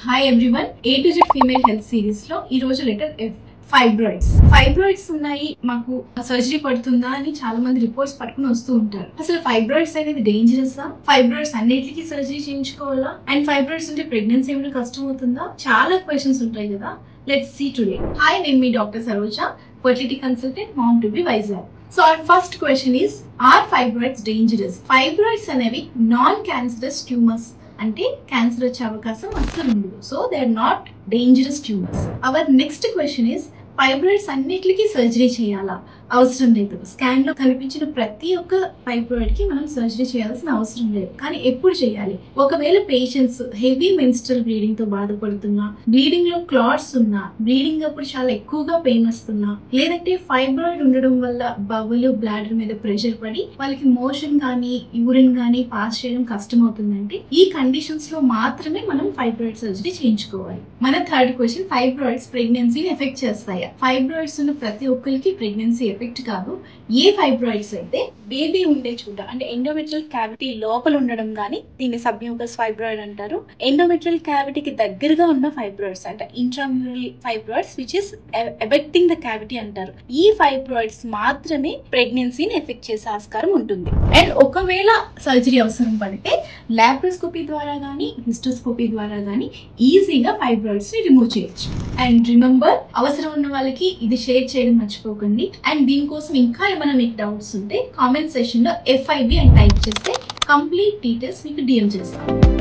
Hi everyone, A to Z female health series లో ఈ రోజు లెటర్ F. ఫైబ్రాయిడ్స్ ఉన్నాయి, మాకు సర్జరీ పడుతుందా అని చాలా మంది రిపోర్ట్స్ పట్టుకుని వస్తూ ఉంటారు. అసలు ఫైబ్రాయిడ్స్ అనేది డేంజరస్? ఫైబ్రాయిడ్స్ అన్నిటికీ సర్జరీ చేయించుకోవాలా? అండ్ ఫైబ్రాయిడ్స్ ఉంటే ప్రెగ్నెన్సీ ఏమైనా కష్టం అవుతుందా? చాలా క్వశ్చన్స్ ఉంటాయి కదా. Let's see today. హాయ్, నేను మీ doctor Saroja, fertility consultant, mom to be Vizag. So our first question is, are fibroids dangerous? Fibroids అనేవి నాన్ క్యాన్సరస్ ట్యూమర్స్, అంటే క్యాన్సర్ వచ్చే అవకాశం అస్సలు ఉండదు. So they are not dangerous tumours. Our next question is, fibroids అన్నిటికీ surgery చేయాలా? అవసరం లేదు. స్కాన్ లో కనిపించిన ప్రతి ఒక్క ఫైబ్రాయిడ్ కి మనం సర్జరీ చేయాల్సిన అవసరం లేదు. కానీ ఎప్పుడు చేయాలి? ఒకవేళ పేషెంట్స్ హెవీ మెన్స్ట్రల్ బ్లీడింగ్ తో బాధపడుతున్నా, బ్లీడింగ్ లో క్లాట్స్ ఉన్నా, బ్లీడింగ్ అప్పుడు చాలా ఎక్కువగా పెయిన్ వస్తున్నా, లేదంటే ఫైబ్రాయిడ్ ఉండడం వల్ల బవులు బ్లాడర్ మీద ప్రెషర్ పడి వాళ్ళకి మోషన్ కానీ యూరిన్ కానీ పాస్ చేయడం కష్టం అవుతుందంటే ఈ కండిషన్స్ లో మాత్రమే మనం ఫైబ్రాయిడ్ సర్జరీ చేయించుకోవాలి. మన థర్డ్ క్వశ్చన్, ఫైబ్రాయిడ్స్ ప్రెగ్నెన్సీని ఎఫెక్ట్ చేస్తాయా? ఫైబ్రాయిడ్స్ ఉన్న ప్రతి ఒక్కరికి ప్రెగ్నెన్సీ ఎఫెక్ట్ కాదు. ఏ ఫైబ్రాయిడ్స్ అయితే బేబీ ఉండే చోట, అంటే ఎండోమెట్రియల్ క్యావిటీ లోపల ఉండడం కానీ, దీన్ని సబ్మ్యూకస్ ఫైబ్రాయిడ్ అంటారు. ఎండోమెట్రియల్ క్యావిటీకి దగ్గరగా ఉన్న ఫైబ్రాయిడ్స్ అంటే intramural fibroids which is affecting the cavity అంటారు. ఈ ఫైబ్రాయిడ్స్ మాత్రమే ప్రెగ్నెన్సీని ఎఫెక్ట్ చేసే ఆస్కారం ఉంటుంది. అండ్ ఒకవేళ సర్జరీ అవసరం పడితే లాప్రోస్కోపీ ద్వారా కానీ హిస్టోస్కోపీ ద్వారా కానీ ఈజీగా ఫైబ్రాయిడ్స్ ని రిమూవ్ చేయొచ్చు. అండ్ రిమెంబర్, అవసరం ఉన్న వాళ్ళకి ఇది షేర్ చేయడం మర్చిపోకండి. అండ్ దీనికోసం ఇంకా ఏమైనా మీకు డౌట్స్ ఉంటే కామెంట్ సెషన్ లో FIB అని టైప్ చేస్తే కంప్లీట్ డీటెయిల్స్ మీకు DM చేస్తాను.